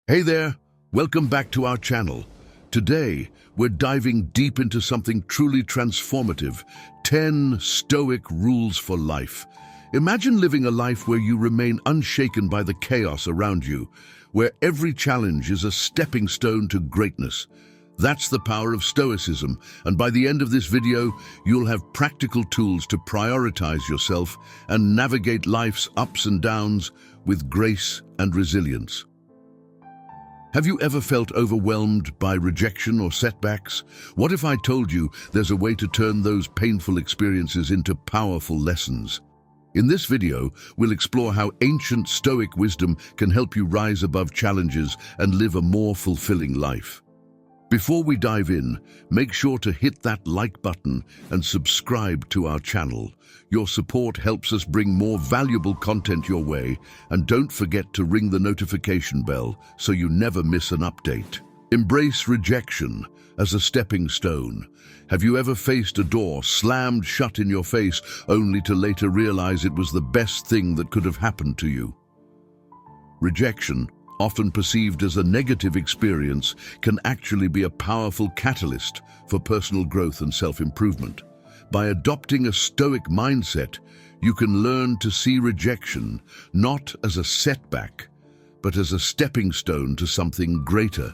Hey there, welcome back to our channel. Today, we're diving deep into something truly transformative, 10 Stoic rules for life. Imagine living a life where you remain unshaken by the chaos around you, where every challenge is a stepping stone to greatness. That's the power of Stoicism, and by the end of this video, you'll have practical tools to prioritize yourself and navigate life's ups and downs with grace and resilience. Have you ever felt overwhelmed by rejection or setbacks? What if I told you there's a way to turn those painful experiences into powerful lessons? In this video, we'll explore how ancient Stoic wisdom can help you rise above challenges and live a more fulfilling life. Before we dive in, make sure to hit that like button and subscribe to our channel. Your support helps us bring more valuable content your way, and don't forget to ring the notification bell so you never miss an update. Embrace rejection as a stepping stone. Have you ever faced a door slammed shut in your face only to later realize it was the best thing that could have happened to you? Rejection, often perceived as a negative experience, can actually be a powerful catalyst for personal growth and self-improvement. By adopting a Stoic mindset, you can learn to see rejection not as a setback, but as a stepping stone to something greater.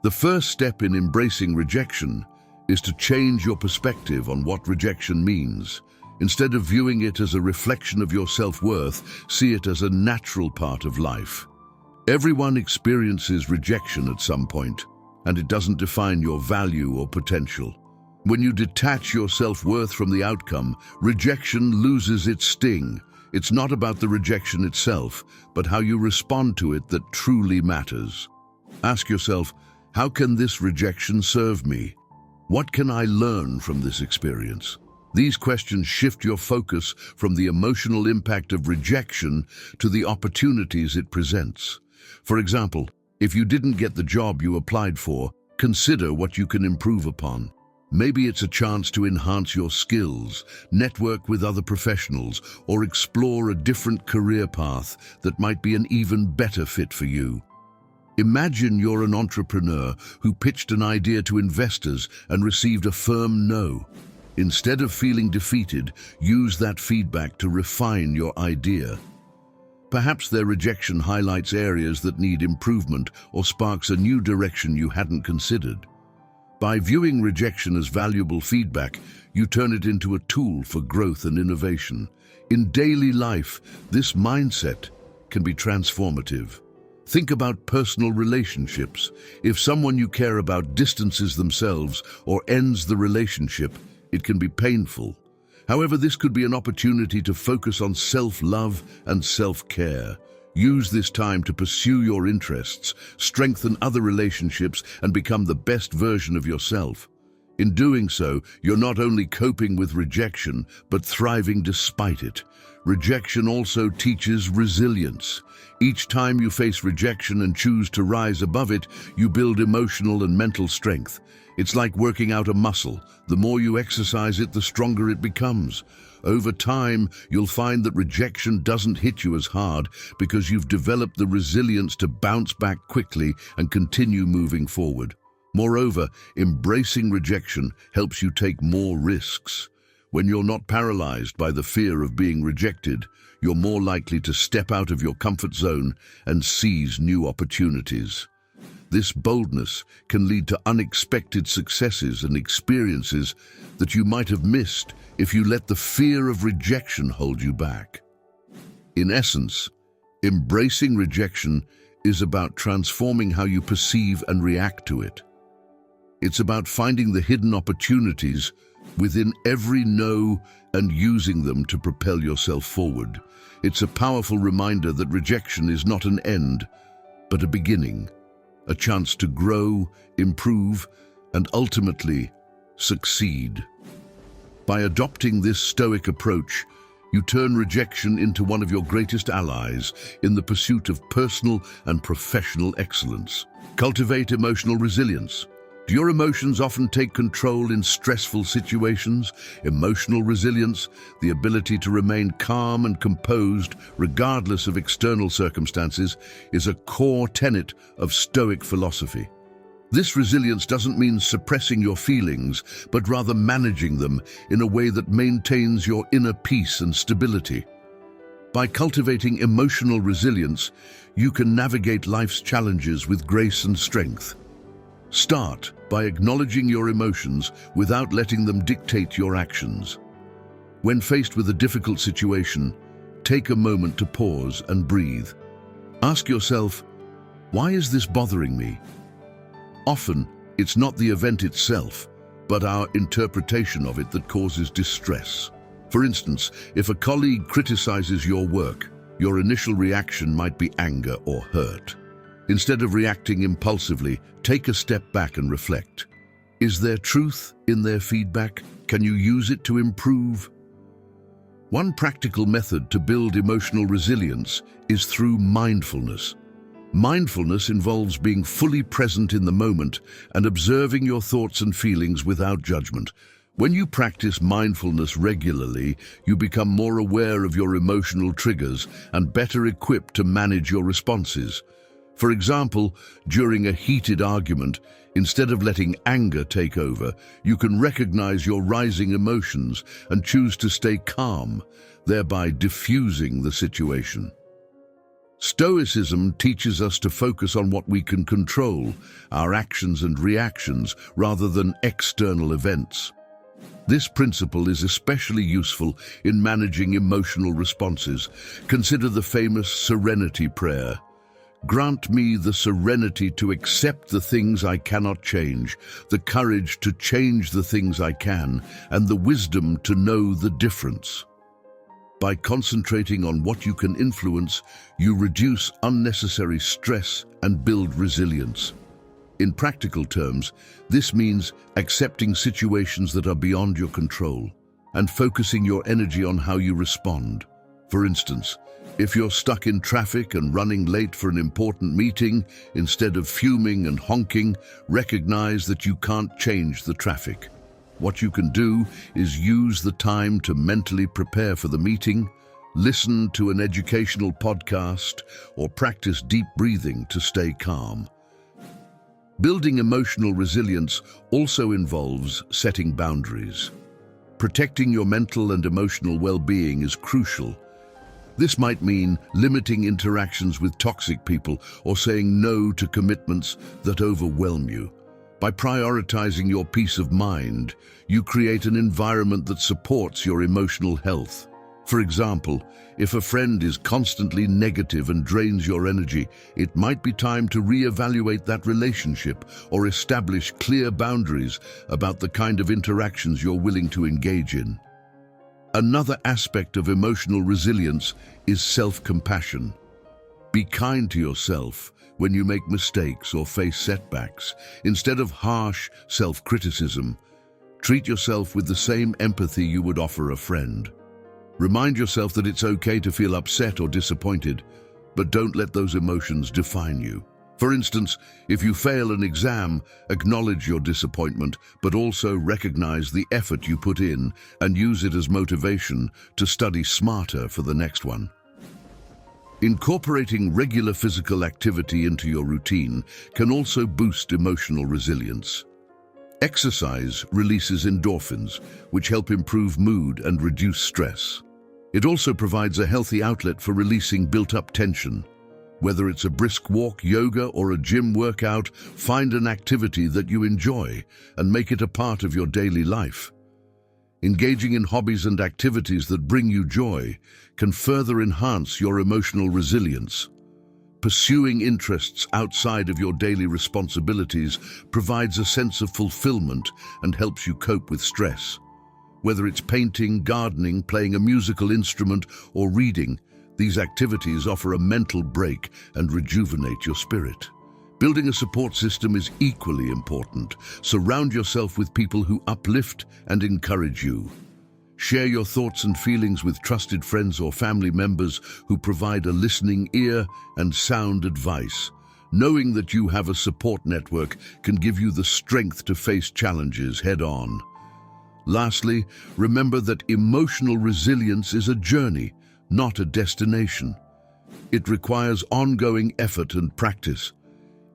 The first step in embracing rejection is to change your perspective on what rejection means. Instead of viewing it as a reflection of your self-worth, see it as a natural part of life. Everyone experiences rejection at some point, and it doesn't define your value or potential. When you detach your self-worth from the outcome, rejection loses its sting. It's not about the rejection itself, but how you respond to it that truly matters. Ask yourself, how can this rejection serve me? What can I learn from this experience? These questions shift your focus from the emotional impact of rejection to the opportunities it presents. For example, if you didn't get the job you applied for, consider what you can improve upon. Maybe it's a chance to enhance your skills, network with other professionals, or explore a different career path that might be an even better fit for you. Imagine you're an entrepreneur who pitched an idea to investors and received a firm no. Instead of feeling defeated, use that feedback to refine your idea. Perhaps their rejection highlights areas that need improvement or sparks a new direction you hadn't considered. By viewing rejection as valuable feedback, you turn it into a tool for growth and innovation. In daily life, this mindset can be transformative. Think about personal relationships. If someone you care about distances themselves or ends the relationship, it can be painful. However, this could be an opportunity to focus on self-love and self-care. Use this time to pursue your interests, strengthen other relationships, and become the best version of yourself. In doing so, you're not only coping with rejection, but thriving despite it. Rejection also teaches resilience. Each time you face rejection and choose to rise above it, you build emotional and mental strength. It's like working out a muscle. The more you exercise it, the stronger it becomes. Over time, you'll find that rejection doesn't hit you as hard because you've developed the resilience to bounce back quickly and continue moving forward. Moreover, embracing rejection helps you take more risks. When you're not paralyzed by the fear of being rejected, you're more likely to step out of your comfort zone and seize new opportunities. This boldness can lead to unexpected successes and experiences that you might have missed if you let the fear of rejection hold you back. In essence, embracing rejection is about transforming how you perceive and react to it. It's about finding the hidden opportunities within every no and using them to propel yourself forward. It's a powerful reminder that rejection is not an end, but a beginning. A chance to grow, improve, and ultimately succeed. By adopting this Stoic approach, you turn rejection into one of your greatest allies in the pursuit of personal and professional excellence. Cultivate emotional resilience. Do your emotions often take control in stressful situations? Emotional resilience, the ability to remain calm and composed regardless of external circumstances, is a core tenet of Stoic philosophy. This resilience doesn't mean suppressing your feelings, but rather managing them in a way that maintains your inner peace and stability. By cultivating emotional resilience, you can navigate life's challenges with grace and strength. Start by acknowledging your emotions without letting them dictate your actions. When faced with a difficult situation, take a moment to pause and breathe. Ask yourself, why is this bothering me? Often, it's not the event itself, but our interpretation of it that causes distress. For instance, if a colleague criticizes your work, your initial reaction might be anger or hurt. Instead of reacting impulsively, take a step back and reflect. Is there truth in their feedback? Can you use it to improve? One practical method to build emotional resilience is through mindfulness. Mindfulness involves being fully present in the moment and observing your thoughts and feelings without judgment. When you practice mindfulness regularly, you become more aware of your emotional triggers and better equipped to manage your responses. For example, during a heated argument, instead of letting anger take over, you can recognize your rising emotions and choose to stay calm, thereby diffusing the situation. Stoicism teaches us to focus on what we can control, our actions and reactions, rather than external events. This principle is especially useful in managing emotional responses. Consider the famous serenity prayer. Grant me the serenity to accept the things I cannot change, the courage to change the things I can, and the wisdom to know the difference. By concentrating on what you can influence, you reduce unnecessary stress and build resilience. In practical terms, this means accepting situations that are beyond your control and focusing your energy on how you respond. For instance, if you're stuck in traffic and running late for an important meeting, instead of fuming and honking, recognize that you can't change the traffic. What you can do is use the time to mentally prepare for the meeting, listen to an educational podcast, or practice deep breathing to stay calm. Building emotional resilience also involves setting boundaries. Protecting your mental and emotional well-being is crucial. This might mean limiting interactions with toxic people or saying no to commitments that overwhelm you. By prioritizing your peace of mind, you create an environment that supports your emotional health. For example, if a friend is constantly negative and drains your energy, it might be time to reevaluate that relationship or establish clear boundaries about the kind of interactions you're willing to engage in. Another aspect of emotional resilience is self-compassion. Be kind to yourself when you make mistakes or face setbacks. Instead of harsh self-criticism, treat yourself with the same empathy you would offer a friend. Remind yourself that it's okay to feel upset or disappointed, but don't let those emotions define you. For instance, if you fail an exam, acknowledge your disappointment, but also recognize the effort you put in and use it as motivation to study smarter for the next one. Incorporating regular physical activity into your routine can also boost emotional resilience. Exercise releases endorphins, which help improve mood and reduce stress. It also provides a healthy outlet for releasing built-up tension. Whether it's a brisk walk, yoga, or a gym workout, find an activity that you enjoy and make it a part of your daily life. Engaging in hobbies and activities that bring you joy can further enhance your emotional resilience. Pursuing interests outside of your daily responsibilities provides a sense of fulfillment and helps you cope with stress. Whether it's painting, gardening, playing a musical instrument, or reading, these activities offer a mental break and rejuvenate your spirit. Building a support system is equally important. Surround yourself with people who uplift and encourage you. Share your thoughts and feelings with trusted friends or family members who provide a listening ear and sound advice. Knowing that you have a support network can give you the strength to face challenges head-on. Lastly, remember that emotional resilience is a journey, not a destination. It requires ongoing effort and practice.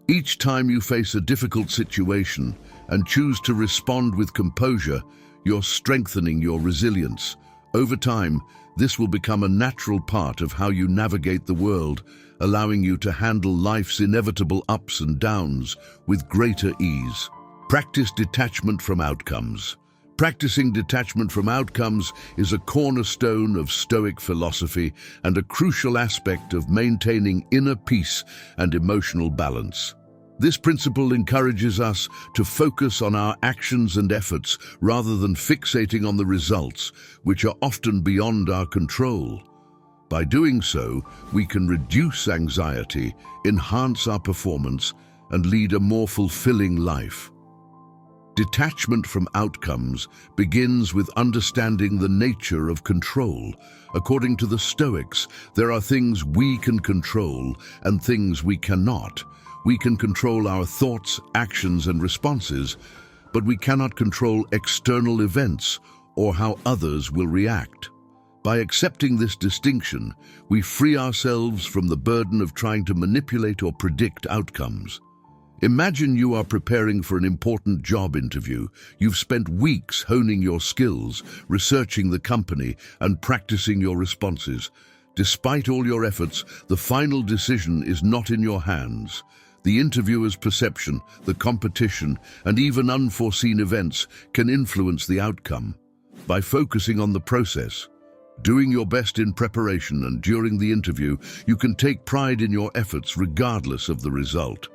Each time you face a difficult situation and choose to respond with composure, you're strengthening your resilience. Over time, this will become a natural part of how you navigate the world, allowing you to handle life's inevitable ups and downs with greater ease. Practice detachment from outcomes. Practicing detachment from outcomes is a cornerstone of Stoic philosophy and a crucial aspect of maintaining inner peace and emotional balance. This principle encourages us to focus on our actions and efforts rather than fixating on the results, which are often beyond our control. By doing so, we can reduce anxiety, enhance our performance, and lead a more fulfilling life. Detachment from outcomes begins with understanding the nature of control. According to the Stoics, there are things we can control and things we cannot. We can control our thoughts, actions, and responses, but we cannot control external events or how others will react. By accepting this distinction, we free ourselves from the burden of trying to manipulate or predict outcomes. Imagine you are preparing for an important job interview. You've spent weeks honing your skills, researching the company, and practicing your responses. Despite all your efforts, the final decision is not in your hands. The interviewer's perception, the competition, and even unforeseen events can influence the outcome. By focusing on the process, doing your best in preparation and during the interview, you can take pride in your efforts regardless of the result.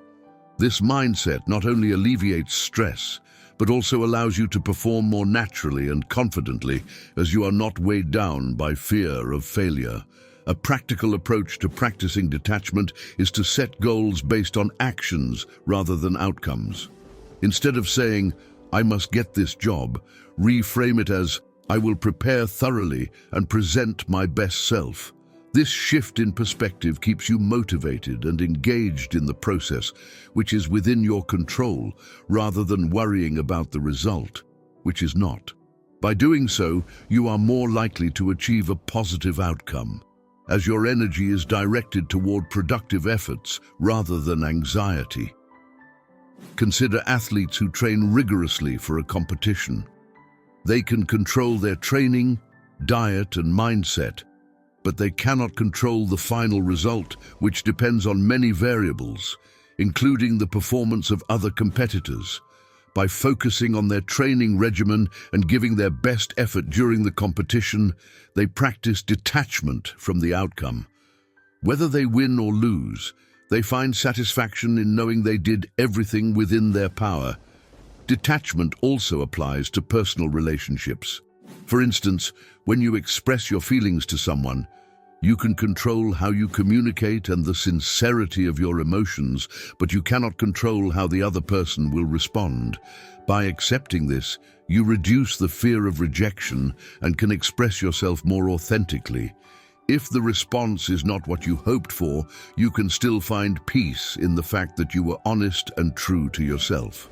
This mindset not only alleviates stress, but also allows you to perform more naturally and confidently as you are not weighed down by fear of failure. A practical approach to practicing detachment is to set goals based on actions rather than outcomes. Instead of saying, "I must get this job," reframe it as, "I will prepare thoroughly and present my best self." This shift in perspective keeps you motivated and engaged in the process, which is within your control, rather than worrying about the result, which is not. By doing so, you are more likely to achieve a positive outcome, as your energy is directed toward productive efforts rather than anxiety. Consider athletes who train rigorously for a competition. They can control their training, diet, and mindset, but they cannot control the final result, which depends on many variables, including the performance of other competitors. By focusing on their training regimen and giving their best effort during the competition, they practice detachment from the outcome. Whether they win or lose, they find satisfaction in knowing they did everything within their power. Detachment also applies to personal relationships. For instance, when you express your feelings to someone, you can control how you communicate and the sincerity of your emotions, but you cannot control how the other person will respond. By accepting this, you reduce the fear of rejection and can express yourself more authentically. If the response is not what you hoped for, you can still find peace in the fact that you were honest and true to yourself.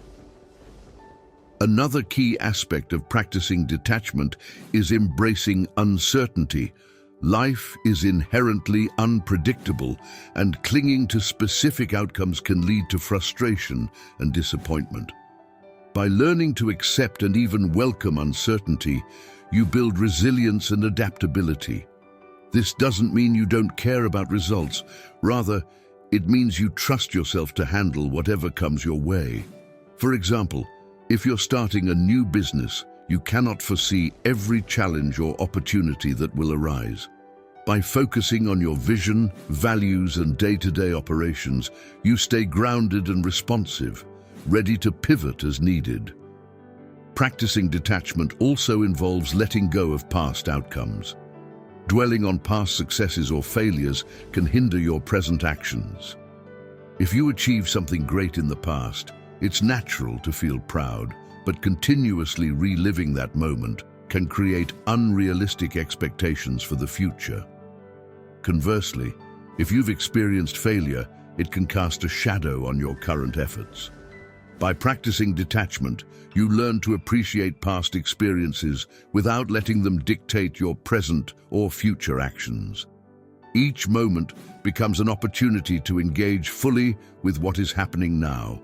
Another key aspect of practicing detachment is embracing uncertainty. Life is inherently unpredictable, and clinging to specific outcomes can lead to frustration and disappointment. By learning to accept and even welcome uncertainty, you build resilience and adaptability. This doesn't mean you don't care about results. Rather, it means you trust yourself to handle whatever comes your way. For example, if you're starting a new business, you cannot foresee every challenge or opportunity that will arise. By focusing on your vision, values, and day-to-day operations, you stay grounded and responsive, ready to pivot as needed. Practicing detachment also involves letting go of past outcomes. Dwelling on past successes or failures can hinder your present actions. If you achieve something great in the past, it's natural to feel proud, but continuously reliving that moment can create unrealistic expectations for the future. Conversely, if you've experienced failure, it can cast a shadow on your current efforts. By practicing detachment, you learn to appreciate past experiences without letting them dictate your present or future actions. Each moment becomes an opportunity to engage fully with what is happening now.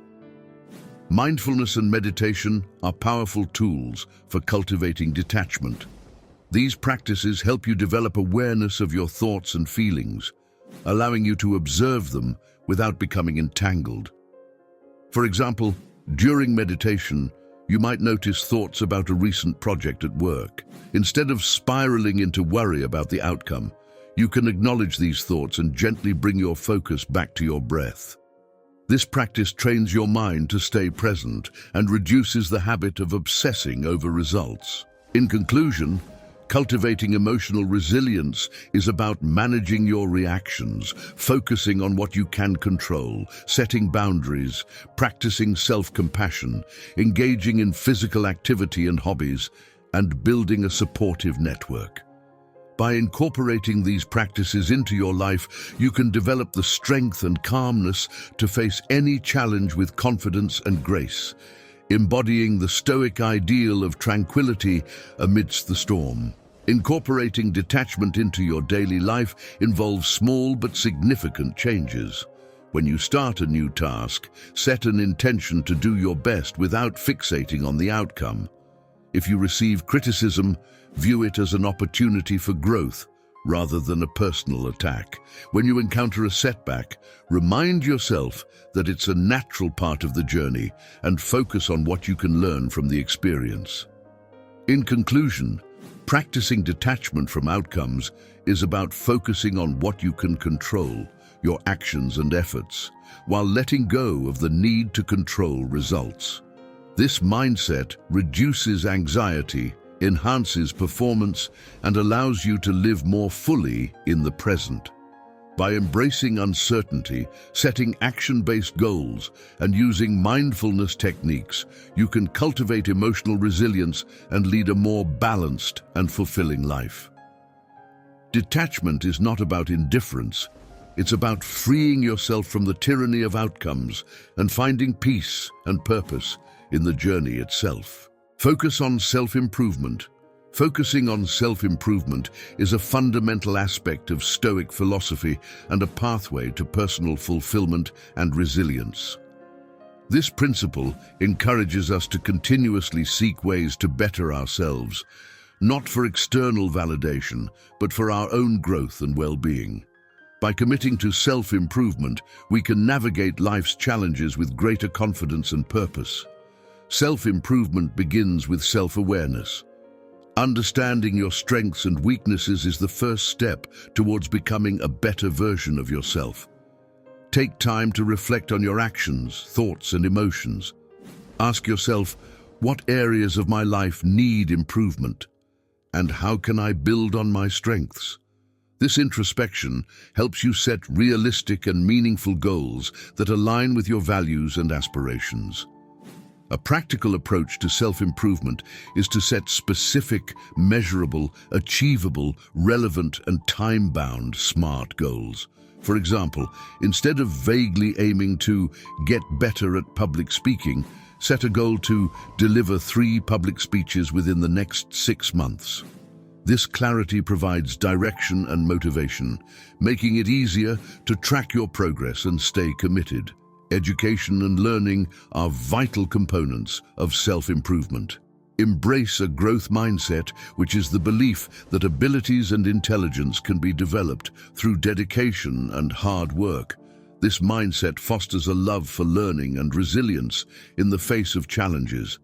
Mindfulness and meditation are powerful tools for cultivating detachment. These practices help you develop awareness of your thoughts and feelings, allowing you to observe them without becoming entangled. For example, during meditation, you might notice thoughts about a recent project at work. Instead of spiraling into worry about the outcome, you can acknowledge these thoughts and gently bring your focus back to your breath. This practice trains your mind to stay present and reduces the habit of obsessing over results. In conclusion, cultivating emotional resilience is about managing your reactions, focusing on what you can control, setting boundaries, practicing self-compassion, engaging in physical activity and hobbies, and building a supportive network. By incorporating these practices into your life, you can develop the strength and calmness to face any challenge with confidence and grace, embodying the Stoic ideal of tranquility amidst the storm. Incorporating detachment into your daily life involves small but significant changes. When you start a new task, set an intention to do your best without fixating on the outcome. If you receive criticism, view it as an opportunity for growth rather than a personal attack. When you encounter a setback, remind yourself that it's a natural part of the journey and focus on what you can learn from the experience. In conclusion, practicing detachment from outcomes is about focusing on what you can control, your actions and efforts, while letting go of the need to control results. This mindset reduces anxiety, enhances performance, and allows you to live more fully in the present. By embracing uncertainty, setting action-based goals, and using mindfulness techniques, you can cultivate emotional resilience and lead a more balanced and fulfilling life. Detachment is not about indifference. It's about freeing yourself from the tyranny of outcomes and finding peace and purpose in the journey itself. Focusing on self-improvement is a fundamental aspect of Stoic philosophy and a pathway to personal fulfillment and resilience. This principle encourages us to continuously seek ways to better ourselves, not for external validation, but for our own growth and well-being. By committing to self-improvement, we can navigate life's challenges with greater confidence and purpose. Self-improvement begins with self-awareness. Understanding your strengths and weaknesses is the first step towards becoming a better version of yourself. Take time to reflect on your actions, thoughts, and emotions. Ask yourself, what areas of my life need improvement? And how can I build on my strengths? This introspection helps you set realistic and meaningful goals that align with your values and aspirations. A practical approach to self-improvement is to set specific, measurable, achievable, relevant, and time-bound SMART goals. For example, instead of vaguely aiming to get better at public speaking, set a goal to deliver 3 public speeches within the next 6 months. This clarity provides direction and motivation, making it easier to track your progress and stay committed. Education and learning are vital components of self-improvement. Embrace a growth mindset, which is the belief that abilities and intelligence can be developed through dedication and hard work. This mindset fosters a love for learning and resilience in the face of challenges.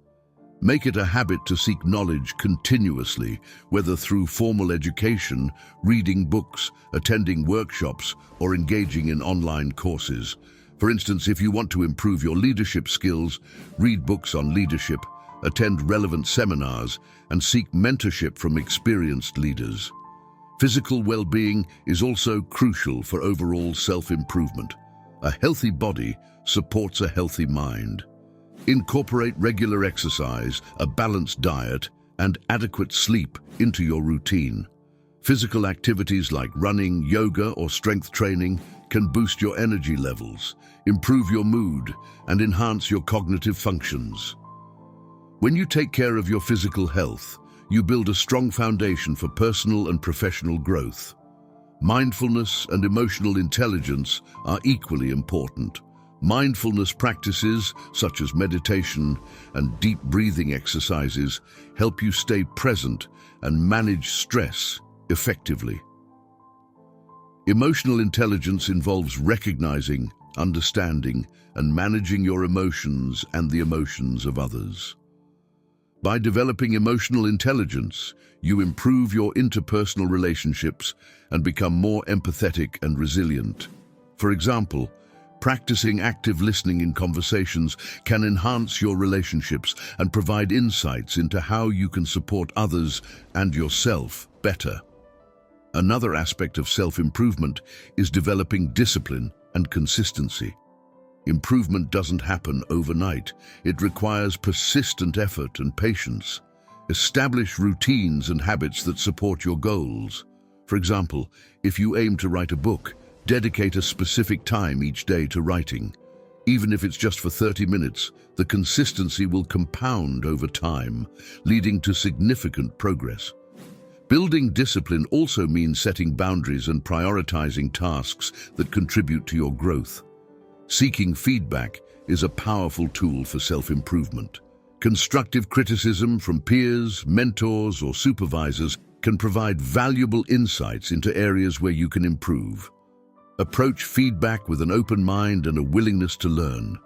Make it a habit to seek knowledge continuously, whether through formal education, reading books, attending workshops, or engaging in online courses. For instance, if you want to improve your leadership skills, read books on leadership, attend relevant seminars, and seek mentorship from experienced leaders. Physical well-being is also crucial for overall self-improvement. A healthy body supports a healthy mind. Incorporate regular exercise, a balanced diet, and adequate sleep into your routine. Physical activities like running, yoga, or strength training can boost your energy levels, improve your mood, and enhance your cognitive functions. When you take care of your physical health, you build a strong foundation for personal and professional growth. Mindfulness and emotional intelligence are equally important. Mindfulness practices, such as meditation and deep breathing exercises, help you stay present and manage stress effectively. Emotional intelligence involves recognizing, understanding, and managing your emotions and the emotions of others. By developing emotional intelligence, you improve your interpersonal relationships and become more empathetic and resilient. For example, practicing active listening in conversations can enhance your relationships and provide insights into how you can support others and yourself better. Another aspect of self-improvement is developing discipline and consistency. Improvement doesn't happen overnight. It requires persistent effort and patience. Establish routines and habits that support your goals. For example, if you aim to write a book, dedicate a specific time each day to writing. Even if it's just for 30 minutes, the consistency will compound over time, leading to significant progress. Building discipline also means setting boundaries and prioritizing tasks that contribute to your growth. Seeking feedback is a powerful tool for self-improvement. Constructive criticism from peers, mentors, or supervisors can provide valuable insights into areas where you can improve. Approach feedback with an open mind and a willingness to learn.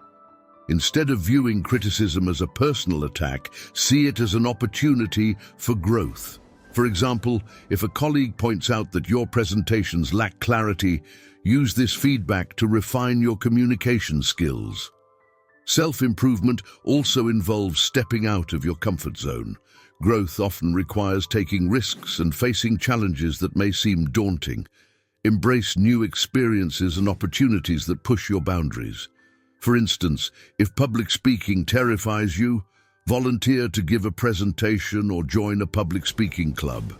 Instead of viewing criticism as a personal attack, see it as an opportunity for growth. For example, if a colleague points out that your presentations lack clarity, use this feedback to refine your communication skills. Self-improvement also involves stepping out of your comfort zone. Growth often requires taking risks and facing challenges that may seem daunting. Embrace new experiences and opportunities that push your boundaries. For instance, if public speaking terrifies you, volunteer to give a presentation or join a public speaking club.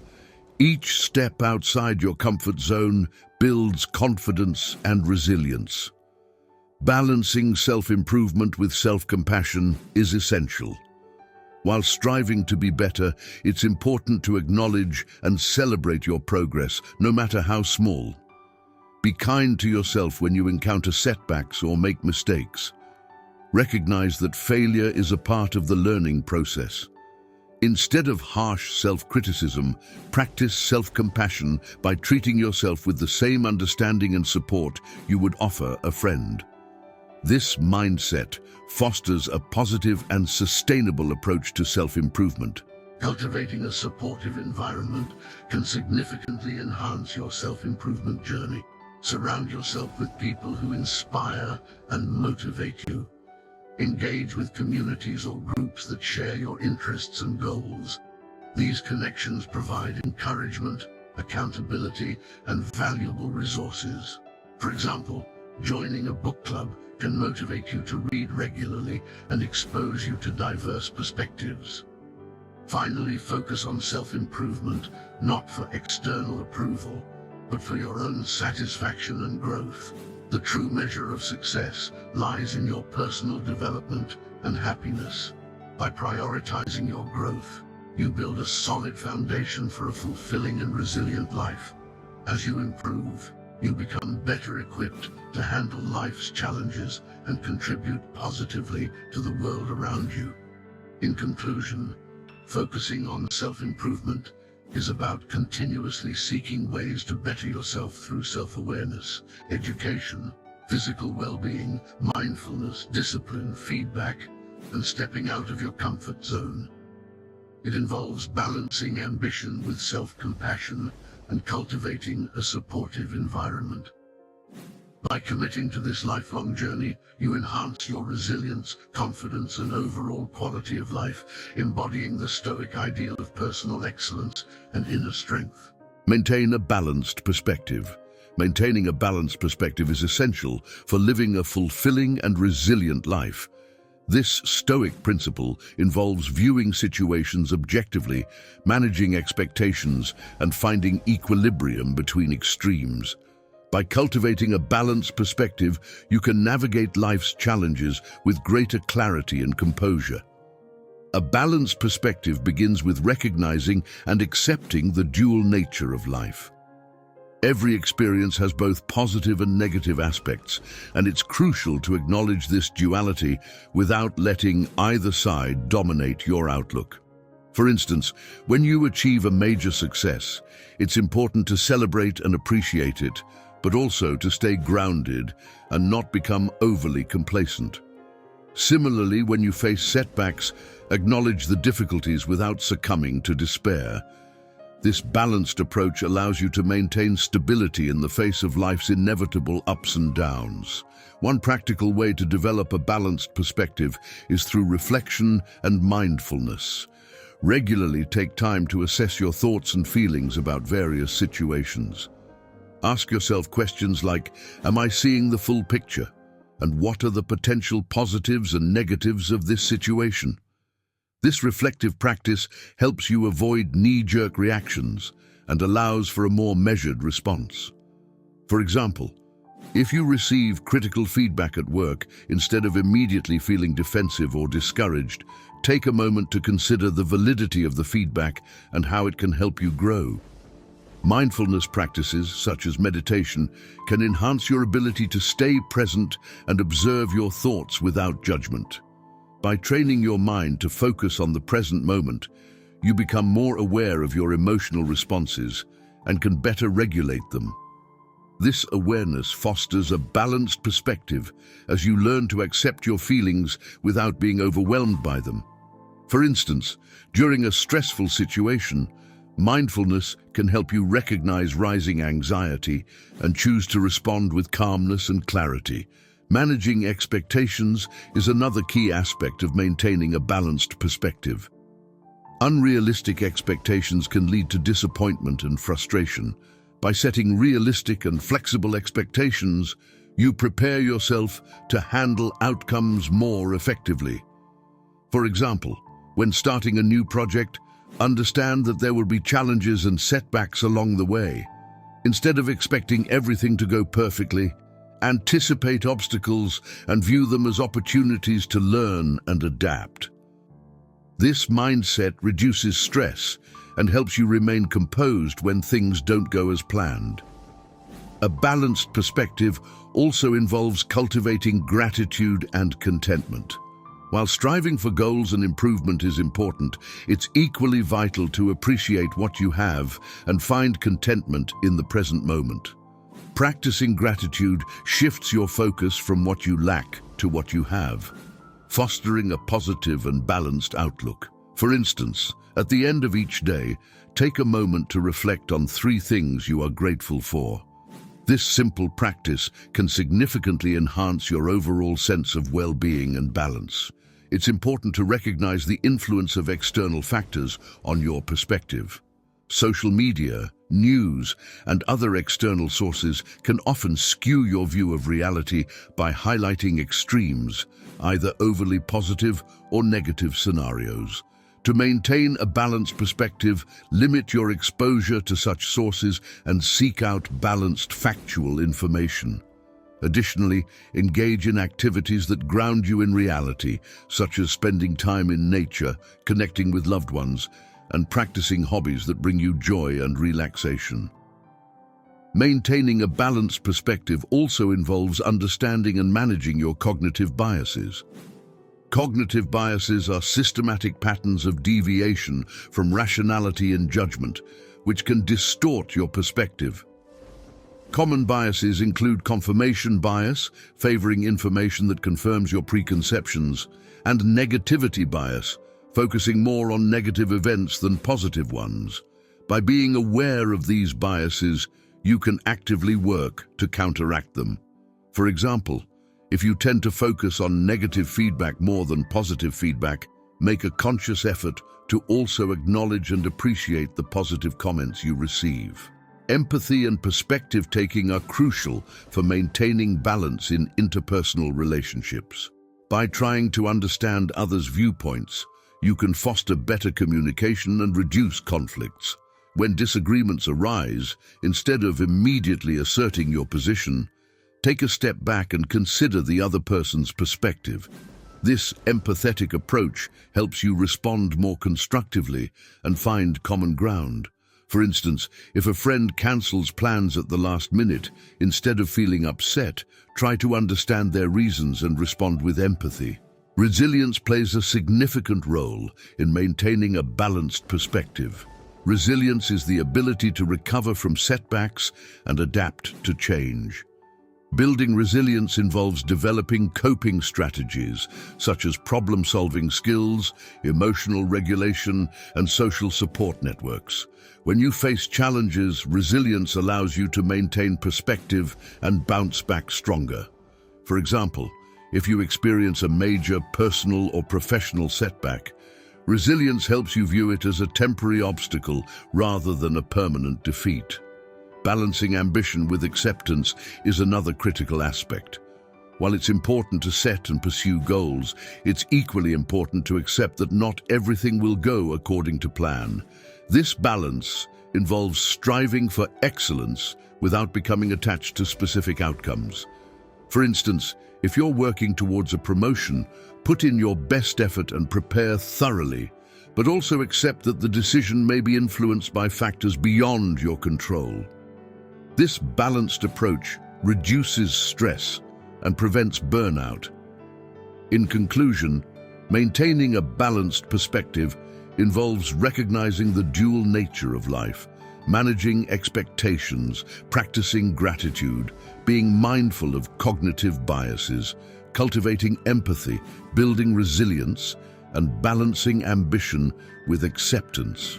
Each step outside your comfort zone builds confidence and resilience. Balancing self-improvement with self-compassion is essential. While striving to be better, it's important to acknowledge and celebrate your progress, no matter how small. Be kind to yourself when you encounter setbacks or make mistakes. Recognize that failure is a part of the learning process. Instead of harsh self-criticism, practice self-compassion by treating yourself with the same understanding and support you would offer a friend. This mindset fosters a positive and sustainable approach to self-improvement. Cultivating a supportive environment can significantly enhance your self-improvement journey. Surround yourself with people who inspire and motivate you. Engage with communities or groups that share your interests and goals. These connections provide encouragement, accountability, and valuable resources. For example, joining a book club can motivate you to read regularly and expose you to diverse perspectives. Finally, focus on self-improvement, not for external approval, but for your own satisfaction and growth. The true measure of success lies in your personal development and happiness. By prioritizing your growth, you build a solid foundation for a fulfilling and resilient life. As you improve, you become better equipped to handle life's challenges and contribute positively to the world around you. In conclusion, focusing on self-improvement is about continuously seeking ways to better yourself through self-awareness, education, physical well-being, mindfulness, discipline, feedback, and stepping out of your comfort zone. It involves balancing ambition with self-compassion and cultivating a supportive environment. By committing to this lifelong journey, you enhance your resilience, confidence, and overall quality of life, embodying the Stoic ideal of personal excellence and inner strength. Maintain a balanced perspective. Maintaining a balanced perspective is essential for living a fulfilling and resilient life. This Stoic principle involves viewing situations objectively, managing expectations, and finding equilibrium between extremes. By cultivating a balanced perspective, you can navigate life's challenges with greater clarity and composure. A balanced perspective begins with recognizing and accepting the dual nature of life. Every experience has both positive and negative aspects, and it's crucial to acknowledge this duality without letting either side dominate your outlook. For instance, when you achieve a major success, it's important to celebrate and appreciate it, but also to stay grounded and not become overly complacent. Similarly, when you face setbacks, acknowledge the difficulties without succumbing to despair. This balanced approach allows you to maintain stability in the face of life's inevitable ups and downs. One practical way to develop a balanced perspective is through reflection and mindfulness. Regularly take time to assess your thoughts and feelings about various situations. Ask yourself questions like, am I seeing the full picture? And what are the potential positives and negatives of this situation? This reflective practice helps you avoid knee-jerk reactions and allows for a more measured response. For example, if you receive critical feedback at work, instead of immediately feeling defensive or discouraged, take a moment to consider the validity of the feedback and how it can help you grow. Mindfulness practices, such as meditation, can enhance your ability to stay present and observe your thoughts without judgment. By training your mind to focus on the present moment, you become more aware of your emotional responses and can better regulate them. This awareness fosters a balanced perspective as you learn to accept your feelings without being overwhelmed by them. For instance, during a stressful situation, mindfulness can help you recognize rising anxiety and choose to respond with calmness and clarity. Managing expectations is another key aspect of maintaining a balanced perspective. Unrealistic expectations can lead to disappointment and frustration. By setting realistic and flexible expectations, you prepare yourself to handle outcomes more effectively. For example, when starting a new project, understand that there will be challenges and setbacks along the way. Instead of expecting everything to go perfectly, anticipate obstacles and view them as opportunities to learn and adapt. This mindset reduces stress and helps you remain composed when things don't go as planned. A balanced perspective also involves cultivating gratitude and contentment. While striving for goals and improvement is important, it's equally vital to appreciate what you have and find contentment in the present moment. Practicing gratitude shifts your focus from what you lack to what you have, fostering a positive and balanced outlook. For instance, at the end of each day, take a moment to reflect on 3 things you are grateful for. This simple practice can significantly enhance your overall sense of well-being and balance. It's important to recognize the influence of external factors on your perspective. Social media, news, and other external sources can often skew your view of reality by highlighting extremes, either overly positive or negative scenarios. To maintain a balanced perspective, limit your exposure to such sources and seek out balanced factual information. Additionally, engage in activities that ground you in reality, such as spending time in nature, connecting with loved ones, and practicing hobbies that bring you joy and relaxation. Maintaining a balanced perspective also involves understanding and managing your cognitive biases. Cognitive biases are systematic patterns of deviation from rationality and judgment, which can distort your perspective. Common biases include confirmation bias, favoring information that confirms your preconceptions, and negativity bias, focusing more on negative events than positive ones. By being aware of these biases, you can actively work to counteract them. For example, if you tend to focus on negative feedback more than positive feedback, make a conscious effort to also acknowledge and appreciate the positive comments you receive. Empathy and perspective-taking are crucial for maintaining balance in interpersonal relationships. By trying to understand others' viewpoints, you can foster better communication and reduce conflicts. When disagreements arise, instead of immediately asserting your position, take a step back and consider the other person's perspective. This empathetic approach helps you respond more constructively and find common ground. For instance, if a friend cancels plans at the last minute, instead of feeling upset, try to understand their reasons and respond with empathy. Resilience plays a significant role in maintaining a balanced perspective. Resilience is the ability to recover from setbacks and adapt to change. Building resilience involves developing coping strategies, such as problem-solving skills, emotional regulation, and social support networks. When you face challenges, resilience allows you to maintain perspective and bounce back stronger. For example, if you experience a major personal or professional setback, resilience helps you view it as a temporary obstacle rather than a permanent defeat. Balancing ambition with acceptance is another critical aspect. While it's important to set and pursue goals, it's equally important to accept that not everything will go according to plan. This balance involves striving for excellence without becoming attached to specific outcomes. For instance, if you're working towards a promotion, put in your best effort and prepare thoroughly, but also accept that the decision may be influenced by factors beyond your control. This balanced approach reduces stress and prevents burnout. In conclusion, maintaining a balanced perspective involves recognizing the dual nature of life, managing expectations, practicing gratitude, being mindful of cognitive biases, cultivating empathy, building resilience, and balancing ambition with acceptance.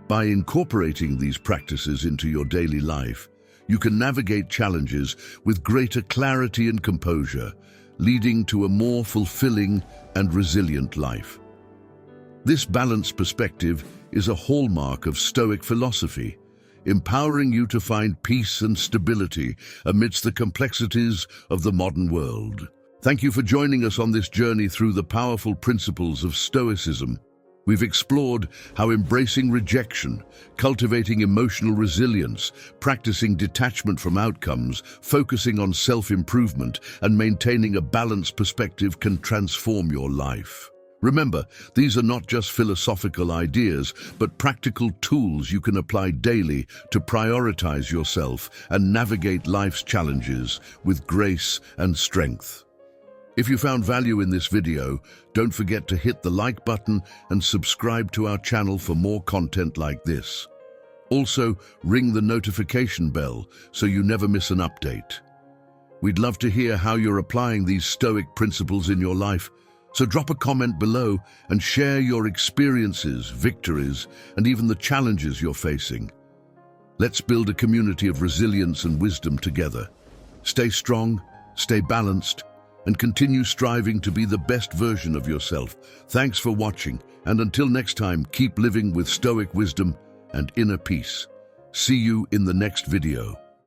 By incorporating these practices into your daily life, you can navigate challenges with greater clarity and composure, leading to a more fulfilling and resilient life. This balanced perspective is a hallmark of Stoic philosophy, empowering you to find peace and stability amidst the complexities of the modern world. Thank you for joining us on this journey through the powerful principles of Stoicism. We've explored how embracing rejection, cultivating emotional resilience, practicing detachment from outcomes, focusing on self-improvement, and maintaining a balanced perspective can transform your life. Remember, these are not just philosophical ideas, but practical tools you can apply daily to prioritize yourself and navigate life's challenges with grace and strength. If you found value in this video, don't forget to hit the like button and subscribe to our channel for more content like this. Also, ring the notification bell so you never miss an update. We'd love to hear how you're applying these Stoic principles in your life, so drop a comment below and share your experiences, victories, and even the challenges you're facing. Let's build a community of resilience and wisdom together. Stay strong, stay balanced, and continue striving to be the best version of yourself. Thanks for watching, and until next time, keep living with Stoic wisdom and inner peace. See you in the next video.